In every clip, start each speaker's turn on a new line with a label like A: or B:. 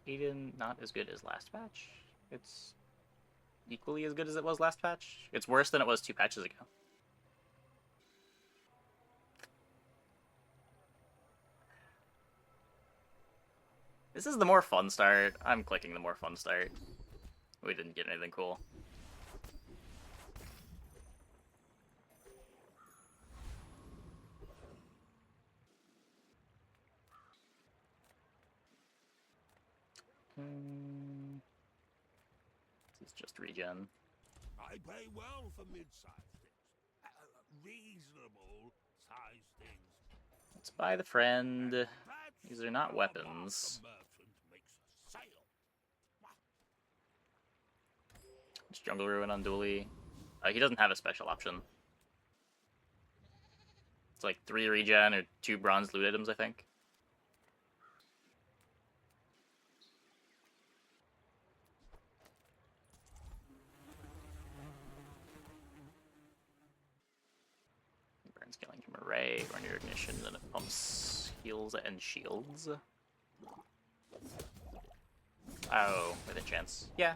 A: Aiden not as good as last patch? It's equally as good as it was last patch. It's worse than it was 2 patches ago. This is the more fun start. I'm clicking the more fun start. We didn't get anything cool. This is just regen.
B: I pay well for mid-sized things. Reasonable sized things.
A: Let's buy the friend. These are not weapons. It's Jungle Ruin on Dually. He doesn't have a special option. It's like 3 regen or 2 bronze loot items, I think. Burns killing from array, or near ignition, then it pumps heals and shields. Oh, with a chance. Yeah.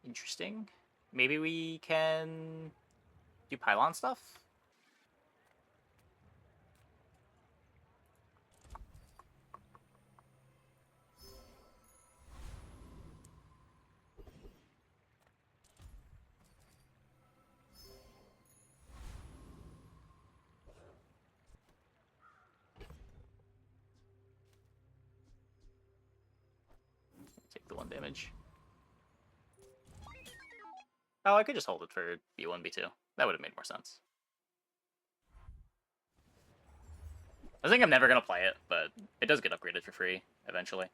A: Interesting. Maybe we can do pylon stuff? Take the 1 damage. Oh, I could just hold it for B1, B2. That would have made more sense. I think I'm never going to play it, but it does get upgraded for free eventually.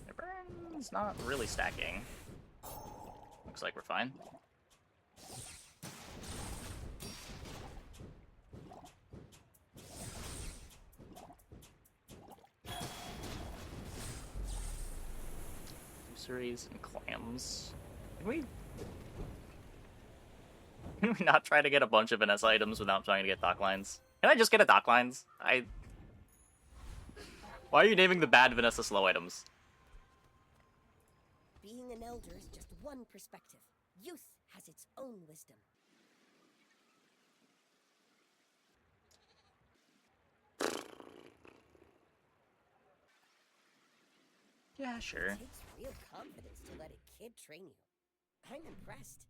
A: The burn's not really stacking. Looks like we're fine. Usuries and clams. Can we not try to get a bunch of Vanessa items without trying to get dock lines? Can I just get a dock lines? Why are you naming the bad Vanessa slow items?
C: Being an elder is just one perspective. Youth has its own wisdom.
A: Yeah, sure.
C: It takes real confidence to let a kid train you. I'm impressed.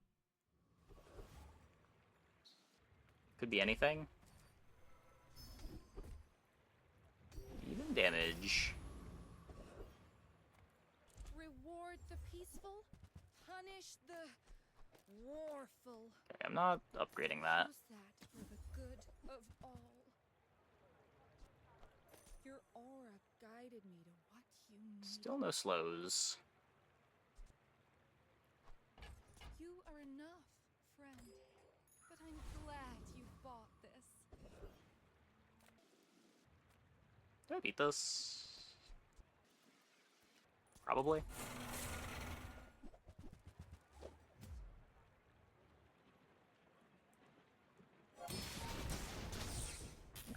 A: Could be anything. Even damage.
D: Reward the peaceful, punish the warful.
A: Okay, I'm not upgrading that.
D: Use that for the good of all. Your aura guided me to what you need.
A: Still no slows.
D: You are enough, friend. But I'm glad you bought this.
A: Do I beat this? Probably.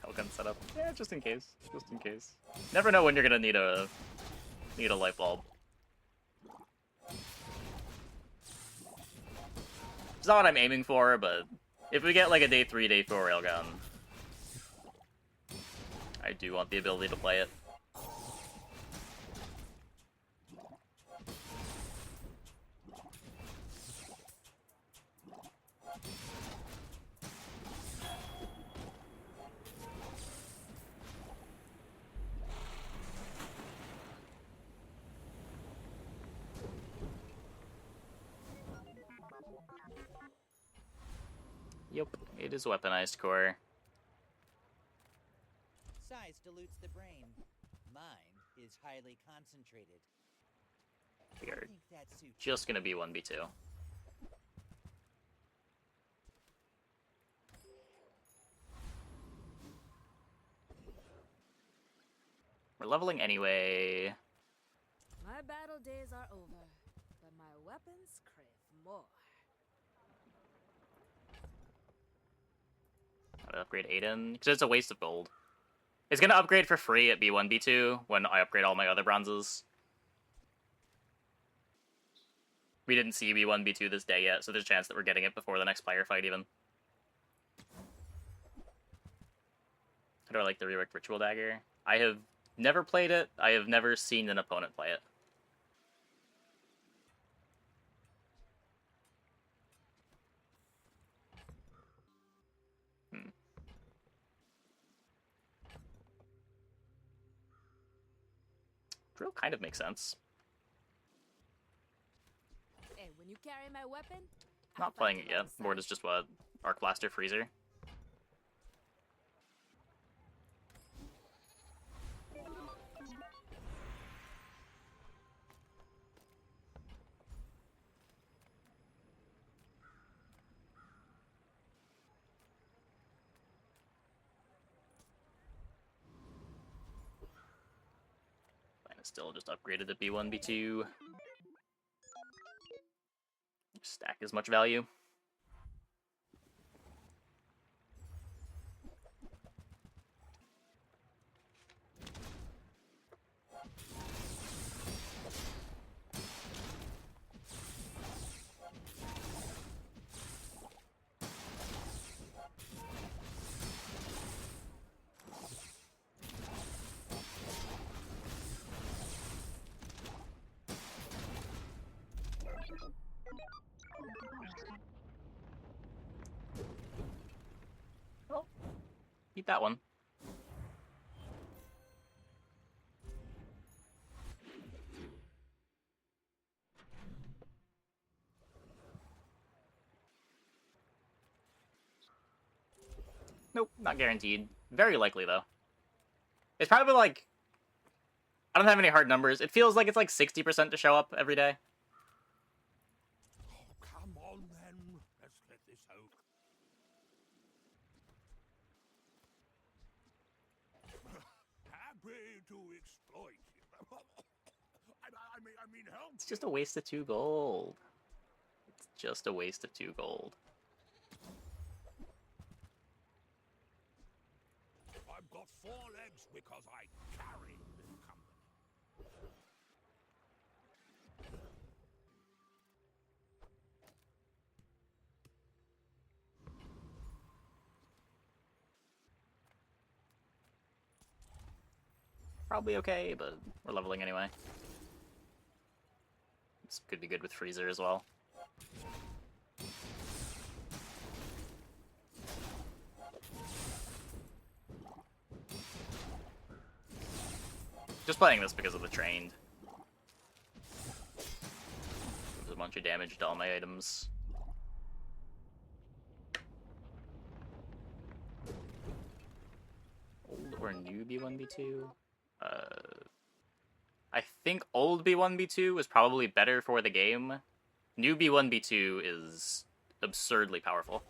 A: Hellgun setup. Yeah, just in case. Just in case. Never know when you're gonna need a light bulb. It's not what I'm aiming for, but if we get like a day 3, day 4 railgun, I do want the ability to play it. Yep, it is weaponized core.
E: ice dilutes the brain. Mine is highly concentrated.
A: We
E: I
A: are
E: think that suits
A: just
E: you.
A: gonna be 1v2. We're leveling anyway.
F: My battle days are over, but my weapons crave more.
A: How to upgrade Aiden? Because it's a waste of gold. It's gonna upgrade for free at B1, B2 when I upgrade all my other bronzes. We didn't see B1, B2 this day yet, so there's a chance that we're getting it before the next player fight even. How do I like the reworked Ritual Dagger? I have never played it. I have never seen an opponent play it. Drill kind of makes sense.
F: Hey, when you carry my weapon,
A: Not playing it yet. Board is just what? Arc Blaster Freezer. Mine is still just upgraded to B1, B2. Stack as much value. Oh, eat that one. Nope, not guaranteed. Very likely, though. It's probably like... I don't have any hard numbers. It feels like it's like 60% to show up every day.
B: Oh, come on then. Let's get this over. Happy to exploit you. I mean, help.
A: It's just a waste of 2 gold. It's just a waste of 2 gold.
B: I've got 4 legs because I carry this company.
A: Probably okay, but we're leveling anyway. This could be good with Freezer as well. Just playing this because of the trained. There's a bunch of damage to all my items. Old or new B1, B2? I think old B1, B2 is probably better for the game. New B1, B2 is absurdly powerful.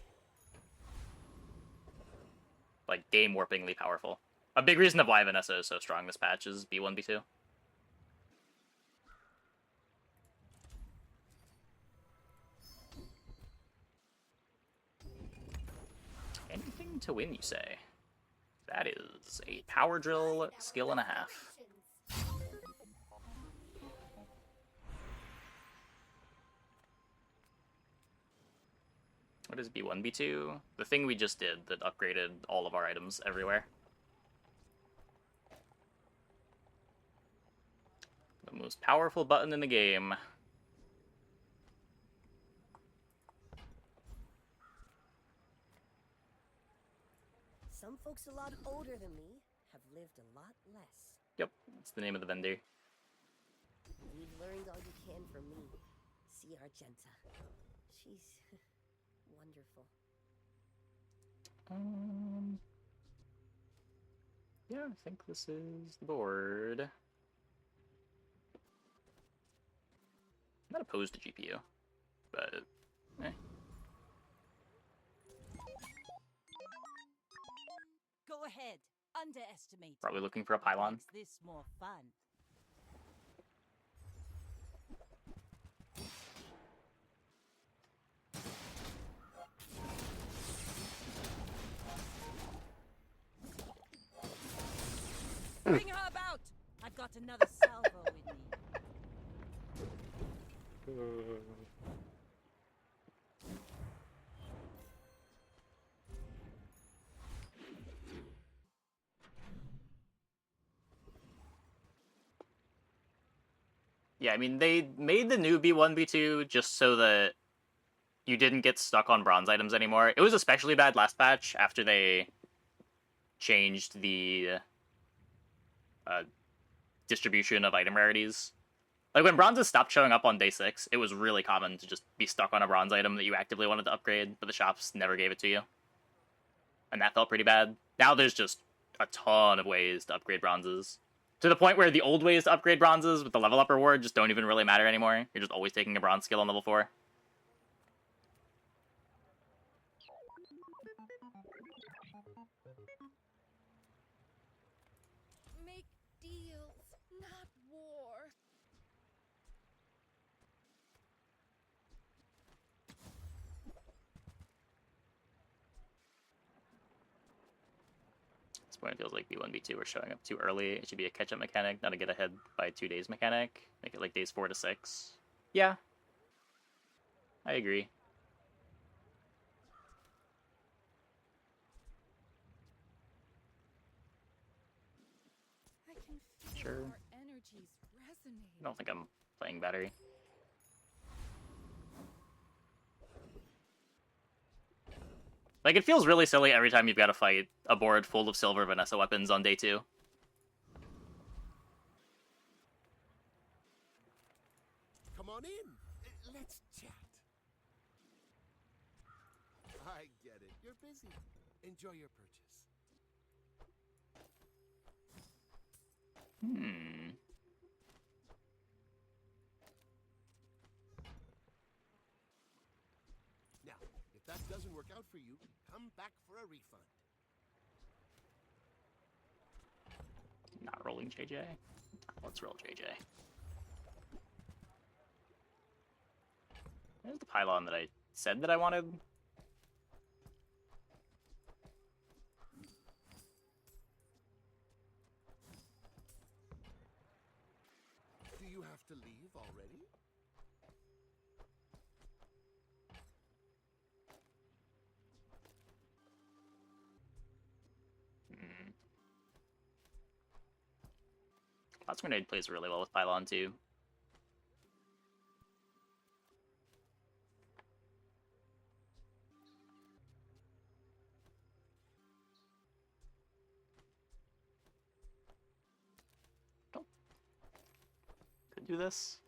A: Like, game-warpingly powerful. A big reason of why Vanessa is so strong this patch is B1, B2. Anything to win, you say? That is a power drill skill and a half. What is B1, B2? The thing we just did that upgraded all of our items everywhere. The most powerful button in the game.
C: Some folks a lot older than me have lived a lot less.
A: Yep, that's the name of the vendor.
C: You've learned all you can from me. See Argenta. She's wonderful.
A: Yeah, I think this is the board. I'm not opposed to GPU, but eh.
F: Go ahead. Underestimate.
A: Probably looking for a pylon.
F: Makes this more fun. Bring her about. I've got another salvo with me.
A: Yeah, I mean, they made the new B1, B2 just so that you didn't get stuck on bronze items anymore. It was especially bad last patch after they changed the distribution of item rarities. Like, when bronzes stopped showing up on day 6, it was really common to just be stuck on a bronze item that you actively wanted to upgrade, but the shops never gave it to you. And that felt pretty bad. Now there's just a ton of ways to upgrade bronzes. To the point where the old ways to upgrade bronzes with the level up reward just don't even really matter anymore. You're just always taking a bronze skill on level 4.
D: Make deals, not war.
A: At this point, it feels like B1, B2 are showing up too early. It should be a catch-up mechanic, not a get ahead by 2 days mechanic. Make it like days 4 to 6. Yeah. I agree.
D: I can feel
A: Sure.
D: our energies resonate.
A: I don't think I'm playing battery. Like, it feels really silly every time you've got to fight a board full of silver Vanessa weapons on day 2.
B: Come on in. Let's chat. I get it. You're busy. Enjoy your purchase. Now, if that doesn't work out for you, come back for a refund.
A: Not rolling JJ. Let's roll JJ. There's the pylon that I said that I wanted.
B: Do you have to leave already?
A: Cloud's Grenade plays really well with pylon too. Oh. Could do this.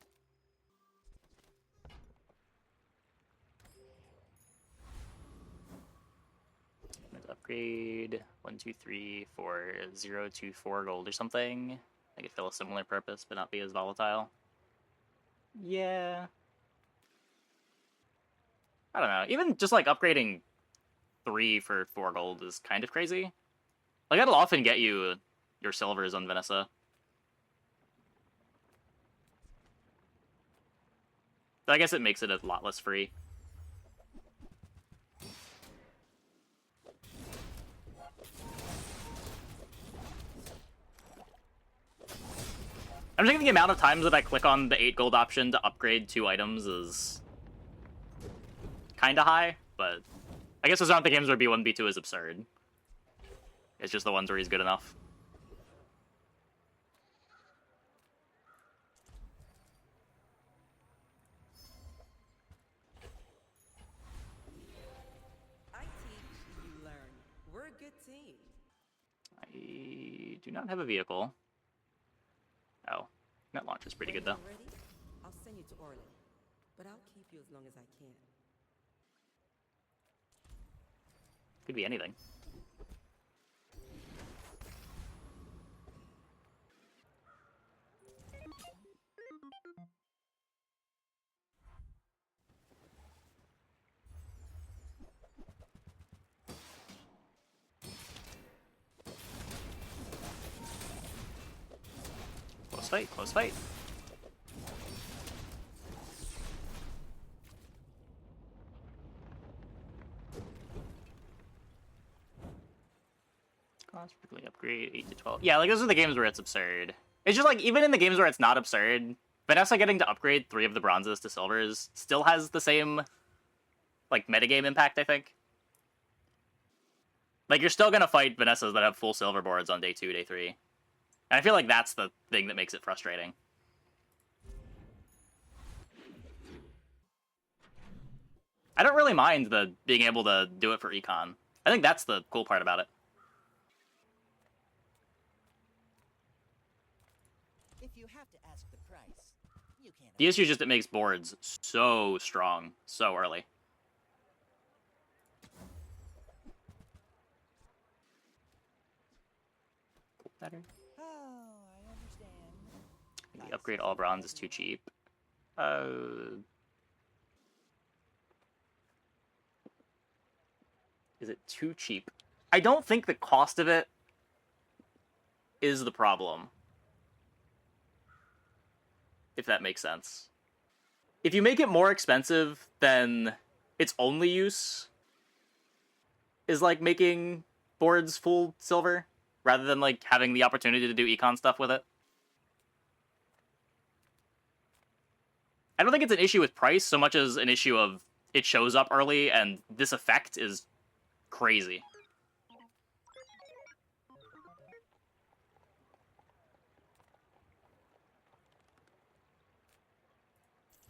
A: Let's upgrade 1, 2, 3 for 0 to 4 gold or something. Make it fill a similar purpose, but not be as volatile. Yeah. I don't know. Even just like upgrading 3 for 4 gold is kind of crazy. Like, that'll often get you your silvers on Vanessa. But I guess it makes it a lot less free. I'm just thinking the amount of times that I click on the 8 gold option to upgrade 2 items is kind of high, but I guess those aren't the games where B1, B2 is absurd. It's just the ones where he's good enough.
C: I teach, you learn. We're a good team.
A: I do not have a vehicle. Oh, that launch is pretty good though.
C: When you're ready, I'll send you to Orlin, but I'll keep you as long as I can.
A: Could be anything. fight, close fight. Cost particularly upgrade 8 to 12. Yeah, like those are the games where it's absurd. It's just like even in the games where it's not absurd, Vanessa getting to upgrade 3 of the bronzes to silvers still has the same like metagame impact, I think. Like you're still gonna fight Vanessas that have full silver boards on day 2, day 3. And I feel like that's the thing that makes it frustrating. I don't really mind the being able to do it for econ. I think that's the cool part about it.
E: If you have to ask the price, you can't.
A: The issue is just it makes boards so strong so early. Better.
E: Oh, I understand.
A: The upgrade all bronze is too cheap. Is it too cheap? I don't think the cost of it is the problem. If that makes sense. If you make it more expensive, then its only use is like making boards full silver, rather than like having the opportunity to do econ stuff with it. I don't think it's an issue with price so much as an issue of it shows up early and this effect is crazy.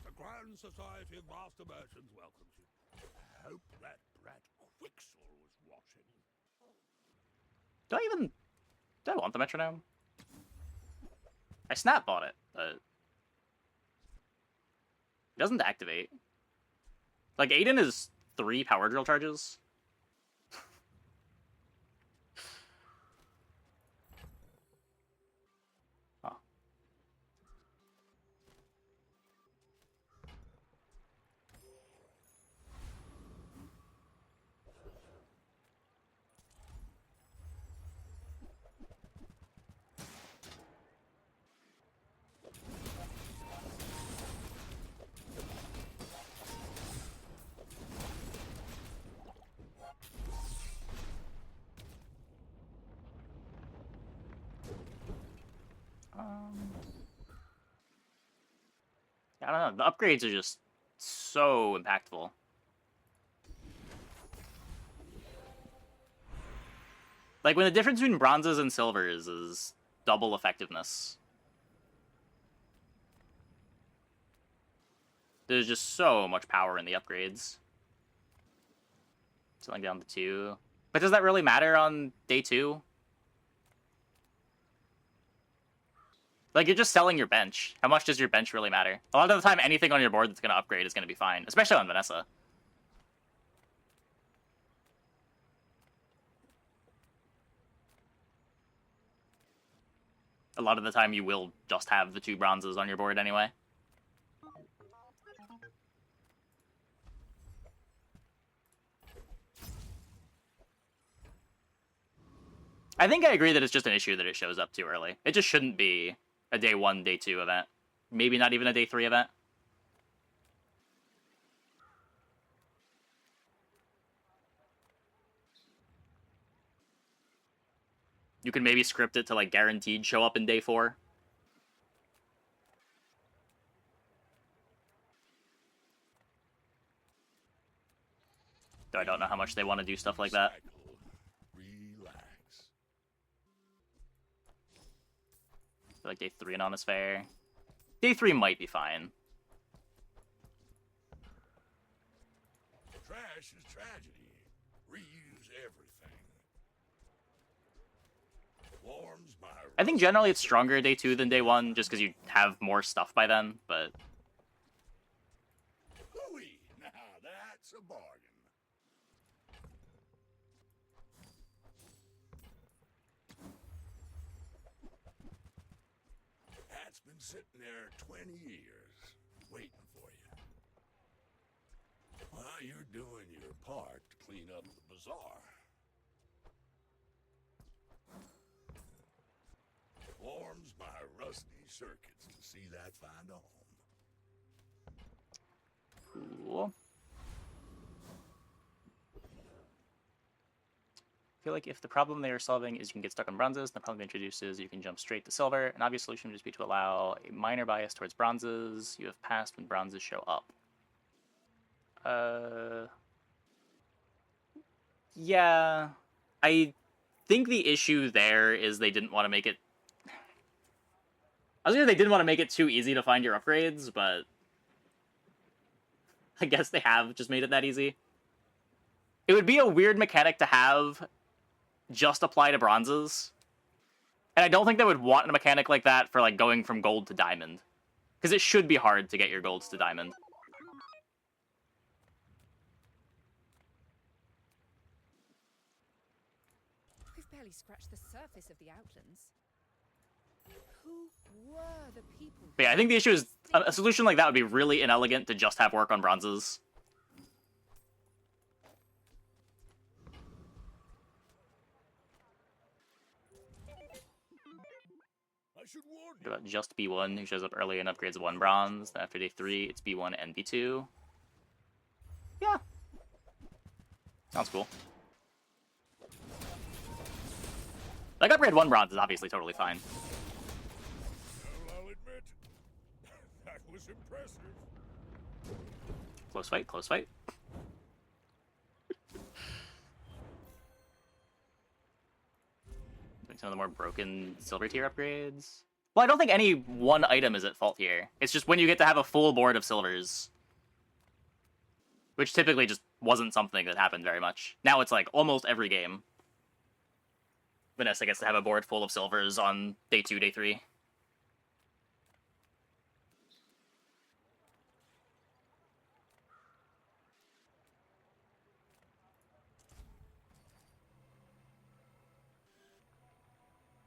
B: The Grand Society of Master Merchants welcomes you. I hope that brat Quixel was watching.
A: Do I want the metronome? I snap bought it, but it doesn't activate. Like Aiden is 3 power drill charges. Oh. I don't know. The upgrades are just so impactful. Like when the difference between bronzes and silvers is double effectiveness. There's just so much power in the upgrades. Selling down to 2. But does that really matter on day 2? Like, you're just selling your bench. How much does your bench really matter? A lot of the time, anything on your board that's going to upgrade is going to be fine. Especially on Vanessa. A lot of the time, you will just have the 2 bronzes on your board anyway. I think I agree that it's just an issue that it shows up too early. It just shouldn't be a day 1, day 2 event. Maybe not even a day 3 event. You can maybe script it to like guaranteed show up in day 4. Though I don't know how much they want to do stuff like that.
B: Relax.
A: I feel like day 3 and on is fair. Day 3 might be fine.
B: Trash is tragedy. Reuse everything. Warms my...
A: I think generally it's stronger day 2 than day 1, just because you have more stuff by then, but...
B: Hooey! Now that's a bargain. That's been sitting there 20 years, waiting for you. Well, you're doing your part to clean up the bazaar. warms my rusty circuits to see that find a home.
A: Cool. I feel like if the problem they are solving is you can get stuck on bronzes, the problem they introduce is you can jump straight to silver. An obvious solution would just be to allow a minor bias towards bronzes. You have passed when bronzes show up. Yeah. I think the issue there is they didn't want to make it... I was gonna say they didn't want to make it too easy to find your upgrades, but... I guess they have just made it that easy. It would be a weird mechanic to have just apply to bronzes. And I don't think they would want a mechanic like that for like going from gold to diamond. Because it should be hard to get your golds to diamond.
F: We've barely scratched the surface of the Outlands. Who were the people?
A: But yeah, I think the issue is a solution like that would be really inelegant to just have work on bronzes.
B: I should warn
A: What about just B1, who shows up early and upgrades 1 bronze? Then after day 3, it's B1 and B2. Yeah. Sounds cool. Like, upgrade 1 bronze is obviously totally fine.
B: Well, I'll admit, that was impressive.
A: Close fight, close fight. Doing some of the more broken silver tier upgrades. Well, I don't think any one item is at fault here. It's just when you get to have a full board of silvers. Which typically just wasn't something that happened very much. Now it's like almost every game. Vanessa gets to have a board full of silvers on day 2, day 3.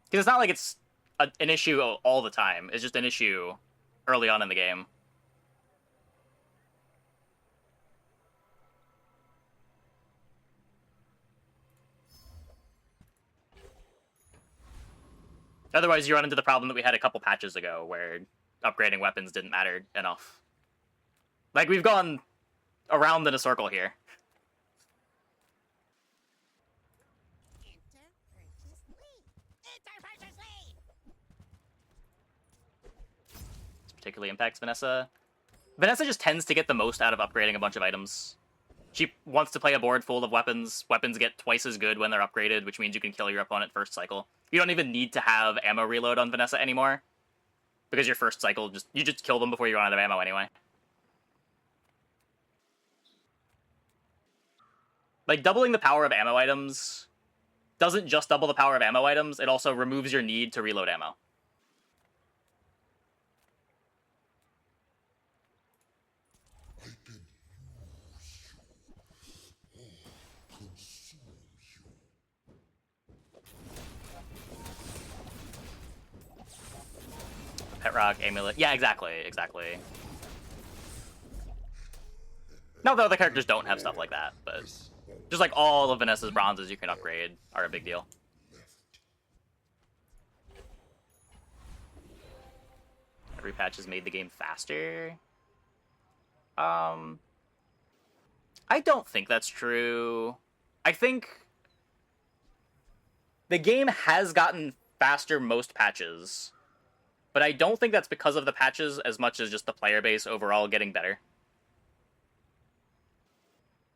A: Because it's not like it's an issue all the time. It's just an issue early on in the game. Otherwise, you run into the problem that we had a couple patches ago, where upgrading weapons didn't matter enough. Like, we've gone around in a circle here. This particularly impacts Vanessa. Vanessa just tends to get the most out of upgrading a bunch of items. She wants to play a board full of weapons. Weapons get twice as good when they're upgraded, which means you can kill your opponent first cycle. You don't even need to have ammo reload on Vanessa anymore. Because your first cycle, you just kill them before you run out of ammo anyway. Like, doubling the power of ammo items doesn't just double the power of ammo items, it also removes your need to reload ammo. Pet rock, amulet. Yeah, exactly. No, the other characters don't have stuff like that, but just like all of Vanessa's bronzes you can upgrade are a big deal. Every patch has made the game faster. I don't think that's true. I think the game has gotten faster most patches, but I don't think that's because of the patches as much as just the player base overall getting better.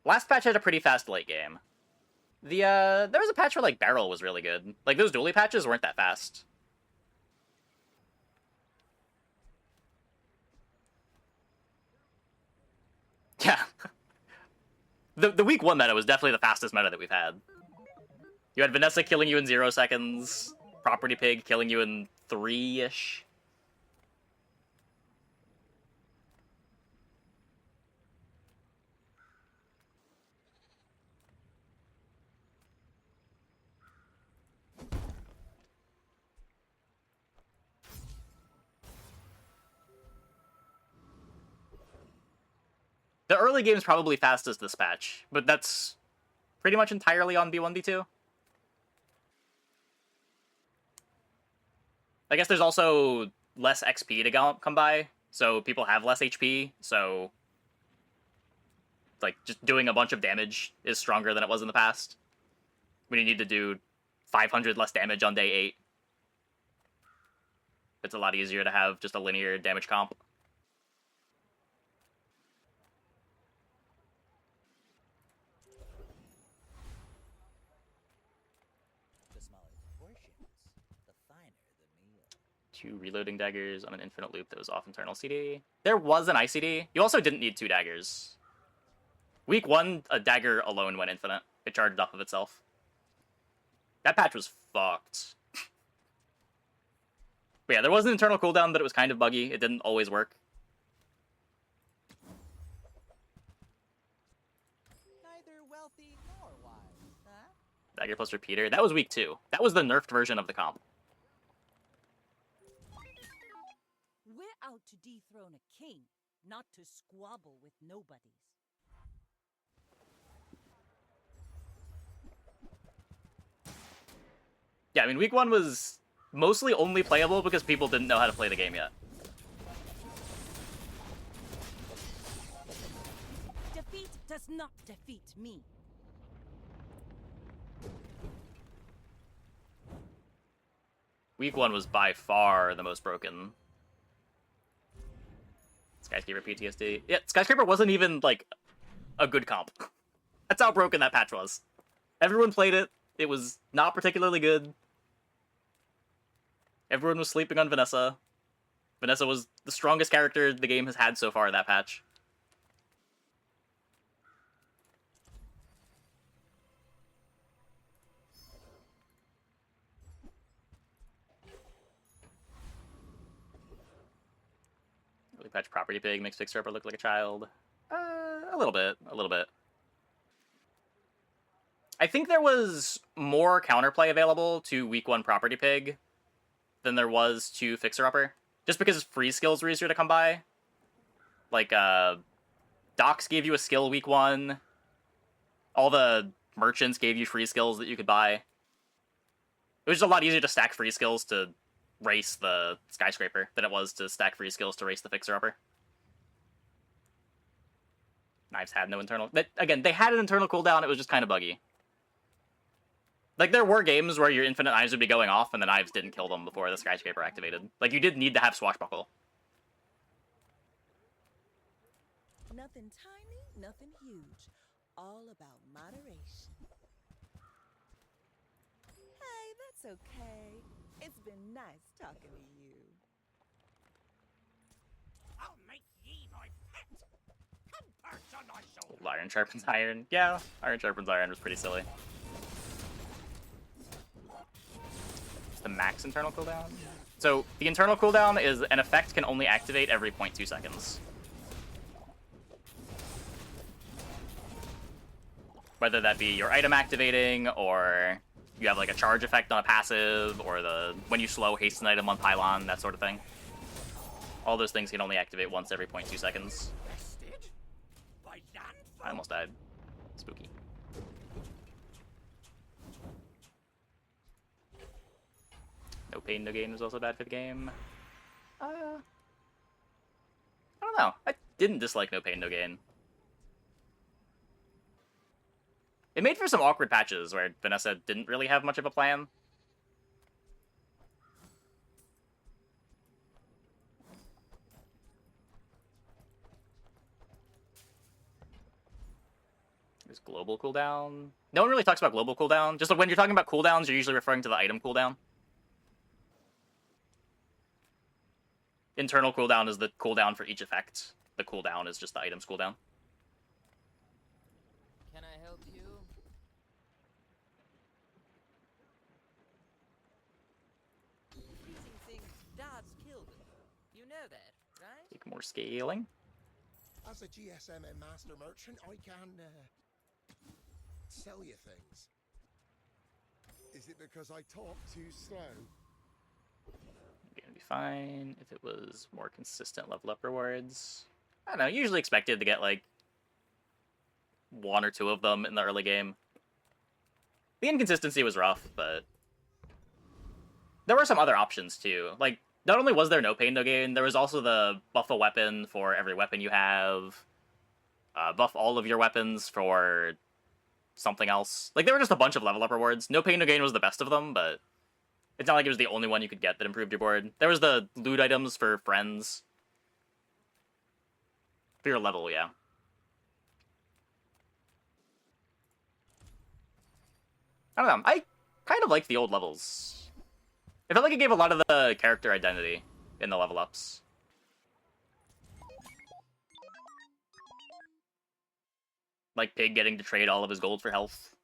A: Last patch had a pretty fast late game. There was a patch where, like, Barrel was really good. Like, those dually patches weren't that fast. Yeah. The week 1 meta was definitely the fastest meta that we've had. You had Vanessa killing you in 0 seconds, Property Pig killing you in 3-ish. The early game's probably fastest this patch, but that's pretty much entirely on B1, B2. I guess there's also less XP to come by, so people have less HP, so like just doing a bunch of damage is stronger than it was in the past. When you need to do 500 less damage on day 8, it's a lot easier to have just a linear damage comp.
E: The smaller the portions, the finer the meal.
A: 2 reloading daggers on an infinite loop that was off internal CD. There was an ICD. You also didn't need 2 daggers. Week 1, a dagger alone went infinite. It charged off of itself. That patch was fucked. But yeah, there was an internal cooldown, but it was kind of buggy. It didn't always work.
E: Neither wealthy nor wise, huh?
A: Dagger plus repeater. That was week 2. That was the nerfed version of the comp.
G: We're out to dethrone a king, not to squabble with nobodies.
A: Yeah, I mean, week 1 was mostly only playable because people didn't know how to play the game yet.
G: Defeat does not defeat me.
A: Week 1 was by far the most broken. Skyscraper PTSD. Yeah, Skyscraper wasn't even, like, a good comp. That's how broken that patch was. Everyone played it. It was not particularly good. Everyone was sleeping on Vanessa. Vanessa was the strongest character the game has had so far in that patch. Really patch Property Pig makes Fixer Upper look like a child. A little bit. A little bit. I think there was more counterplay available to week 1 Property Pig than there was to Fixer Upper. Just because free skills were easier to come by. Like, Docs gave you a skill week 1. All the merchants gave you free skills that you could buy. It was just a lot easier to stack free skills to race the Skyscraper than it was to stack free skills to race the Fixer Upper. Knives had no internal... Again, they had an internal cooldown, it was just kind of buggy. Like, there were games where your infinite knives would be going off and the knives didn't kill them before the Skyscraper activated. Like, you did need to have Swashbuckle.
G: Nothing tiny, nothing huge. All about moderation. Hey, that's okay. It's been nice talking to you.
B: I'll make ye my pet. Come perch on my shoulder.
A: Iron sharpens iron. Yeah, iron sharpens iron was pretty silly. The max internal cooldown? So, the internal cooldown is an effect can only activate every 0.2 seconds. Whether that be your item activating, or you have like a charge effect on a passive, or the when you slow haste an item on pylon, that sort of thing. All those things can only activate once every 0.2 seconds. I almost died. Spooky. No pain, no gain was also bad for the game. I don't know. I didn't dislike No Pain, No Gain. It made for some awkward patches where Vanessa didn't really have much of a plan. There's global cooldown. No one really talks about global cooldown. Just like when you're talking about cooldowns, you're usually referring to the item cooldown. Internal cooldown is the cooldown for each effect. The cooldown is just the item's cooldown.
H: Can I help you?
G: Freezing things does kill them. You know that, right?
A: Take more scaling.
I: As a GSM and master merchant, I can sell you things. Is it because I talk too slow?
A: Gonna be fine if it was more consistent level up rewards. I don't know, usually expected to get like 1 or 2 of them in the early game. The inconsistency was rough, but there were some other options too. Like, not only was there no pain, no gain, there was also the buff a weapon for every weapon you have, buff all of your weapons for something else. Like, there were just a bunch of level up rewards. No pain, no gain was the best of them, but it's not like it was the only one you could get that improved your board. There was the loot items for friends. For your level, yeah. I don't know. I kind of like the old levels. I felt like it gave a lot of the character identity in the level ups. Like Pig getting to trade all of his gold for health.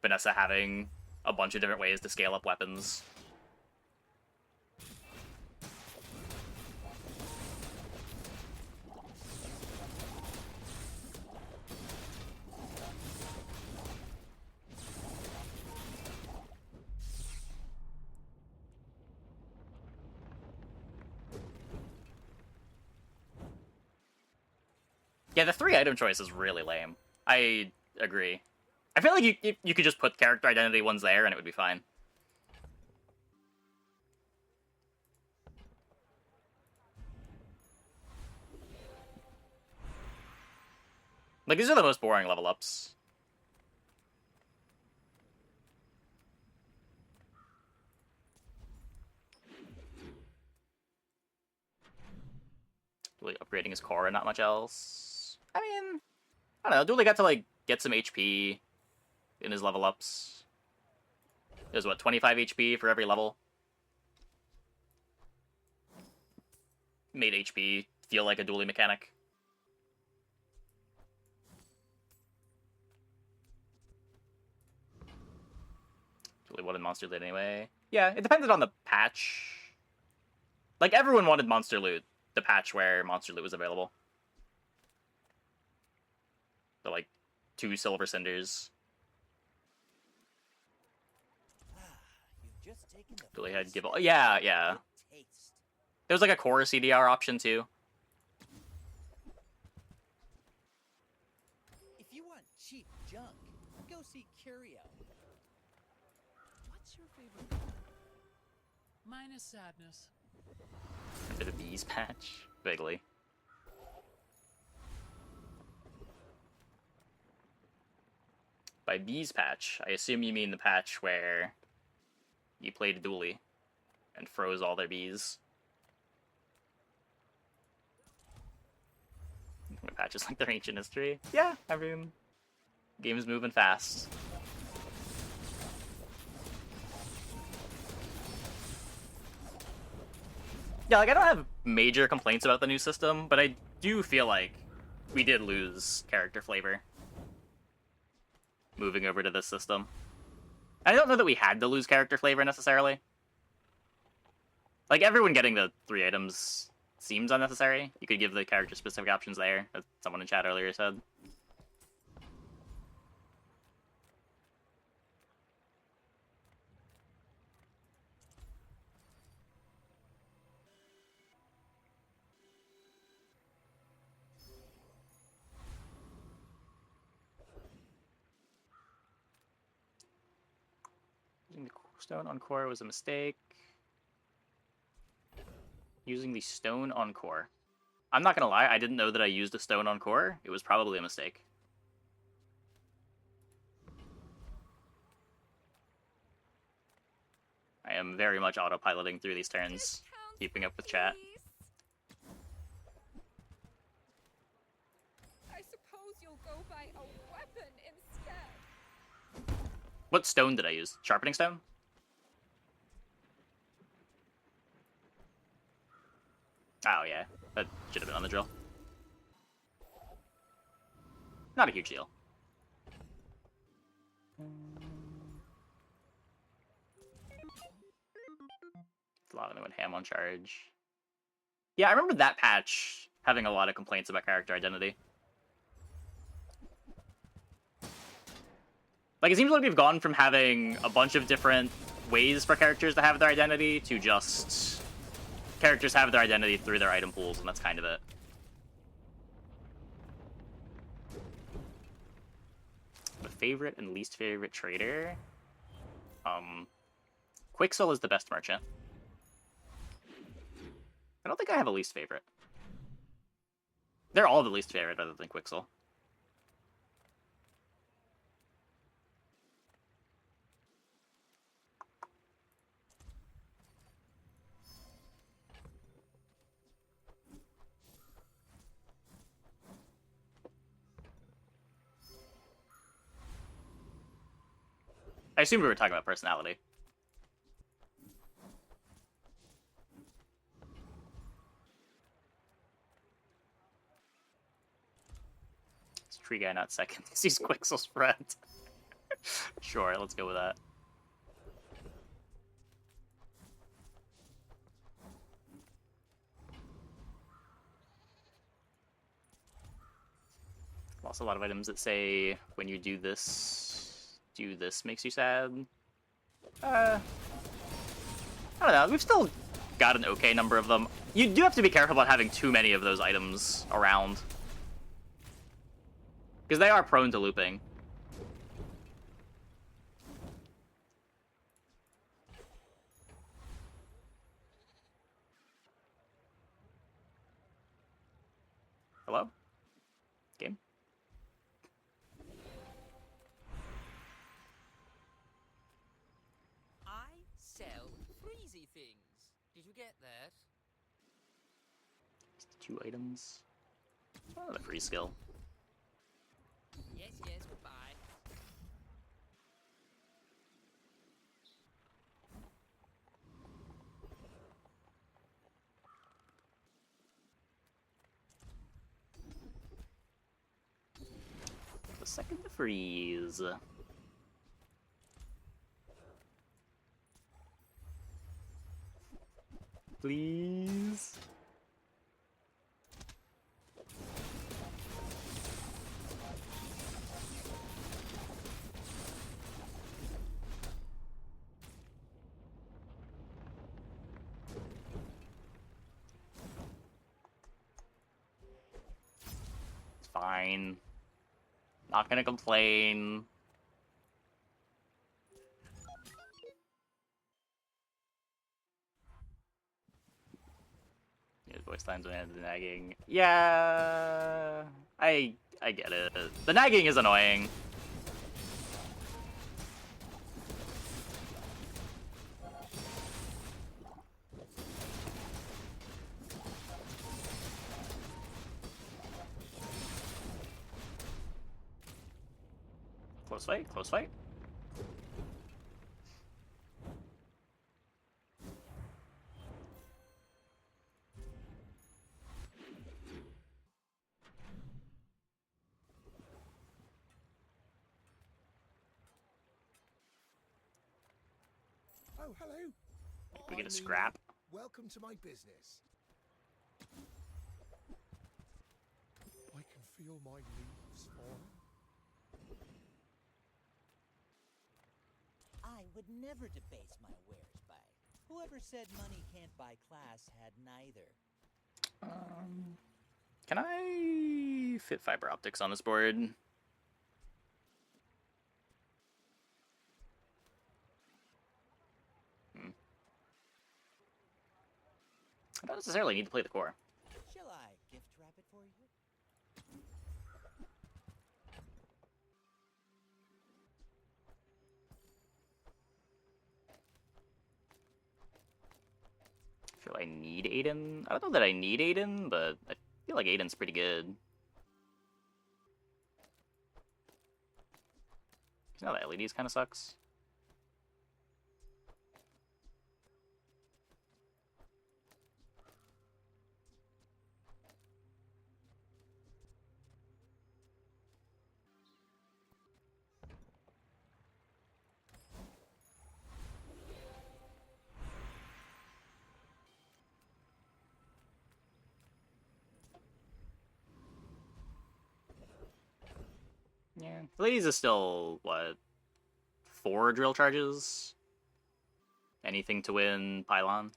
A: Vanessa having a bunch of different ways to scale up weapons. Yeah, the 3-item choice is really lame. I agree. I feel like you could just put character identity ones there and it would be fine. Like, these are the most boring level ups. Really upgrading his core and not much else. I mean, I don't know. Dooley got to, like, get some HP in his level ups. There's, what, 25 HP for every level? Made HP feel like a Dooley mechanic. Dooley wanted Monster Loot anyway. Yeah, it depended on the patch. Like, everyone wanted Monster Loot, the patch where Monster Loot was available. So, like, 2 Silver Cinders.
E: You've just taken the
A: Dooley had
E: first
A: give.
E: step
A: Yeah,
E: toward
A: yeah.
E: good taste.
A: There was like a core CDR option too.
E: If you want cheap junk, go see Curio.
H: What's your favorite color? Mine is sadness.
A: For the bees patch, vaguely. By bees patch, I assume you mean the patch where you played Dooley and froze all their bees. The patch is like their ancient history. Yeah, I mean, game's moving fast. Yeah, like, I don't have major complaints about the new system, but I do feel like we did lose character flavor moving over to this system. I don't know that we had to lose character flavor necessarily. Like, everyone getting the 3 items seems unnecessary. You could give the character-specific options there, as someone in chat earlier said. Using the stone on core was a mistake. Using the stone on core. I'm not gonna lie, I didn't know that I used a stone on core. It was probably a mistake. I am very much autopiloting through these turns, keeping up with chat.
F: I suppose you'll go buy a weapon instead.
A: What stone did I use? Sharpening stone? Oh yeah, that should have been on the drill. Not a huge deal. A lot of them went ham on charge. Yeah, I remember that patch having a lot of complaints about character identity. Like, it seems like we've gone from having a bunch of different ways for characters to have their identity to just characters have their identity through their item pools, and that's kind of it. The favorite and least favorite trader? Quixel is the best merchant. I don't think I have a least favorite. They're all the least favorite other than Quixel. I assumed we were talking about personality. It's Tree Guy not second. He's Quixel's friend. Sure, let's go with that. Also, a lot of items that say when you do this makes you sad. I don't know. We've still got an okay number of them. You do have to be careful about having too many of those items around, because they are prone to looping. Hello? Game?
E: I sell freezy things. Did you get that?
A: Just 2 items. Oh, the free skill.
E: Yes, goodbye.
A: The second to freeze. Please. It's fine. Not gonna complain. Yeah, voice lines and the nagging. Yeah, I get it. The nagging is annoying. Close fight, close fight.
I: Oh, hello.
A: We get a
I: I'm
A: scrap.
I: Welcome to my business. I can feel my leaves falling.
E: I would never debase my wares by. Whoever said money can't buy class had neither.
A: Can I fit fiber optics on this board? I don't necessarily need to play the core.
E: Shall I gift wrap it for you?
A: I feel I need Aiden. I don't know that I need Aiden, but I feel like Aiden's pretty good. You know, the LEDs kind of sucks. Yeah, ladies is still what, 4 drill charges? Anything to win pylon?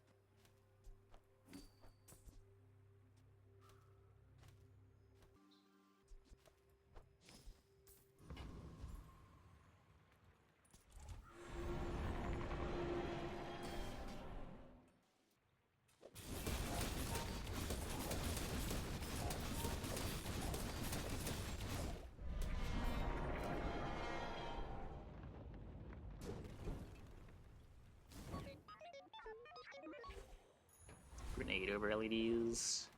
A: over LEDs.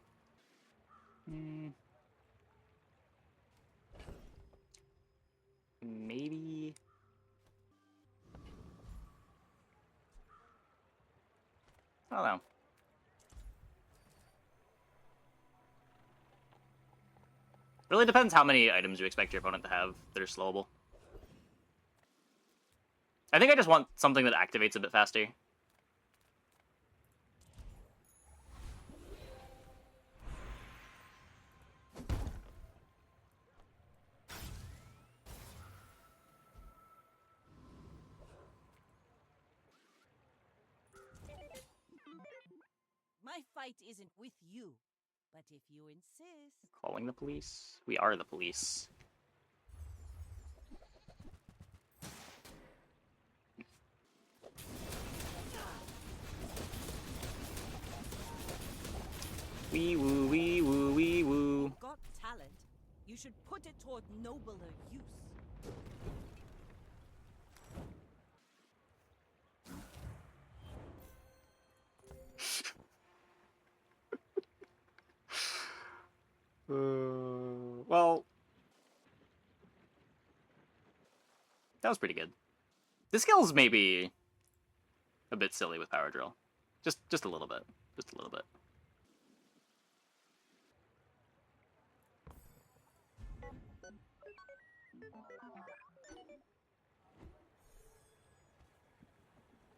A: Maybe. I don't know. Really depends how many items you expect your opponent to have that are slowable. I think I just want something that activates a bit faster.
G: My fight isn't with you, but if you insist.
A: Calling the police? We are the police. Wee woo, wee woo, wee woo.
G: You've got talent. You should put it toward nobler use.
A: Well, that was pretty good. The skills may be a bit silly with power drill. Just a little bit. Just a little bit.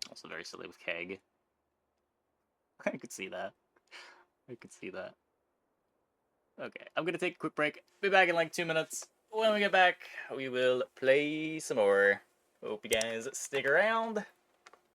A: Also very silly with keg. I could see that. I could see that. Okay, I'm gonna take a quick break. Be back in like 2 minutes. When we get back, we will play some more. Hope you guys stick around.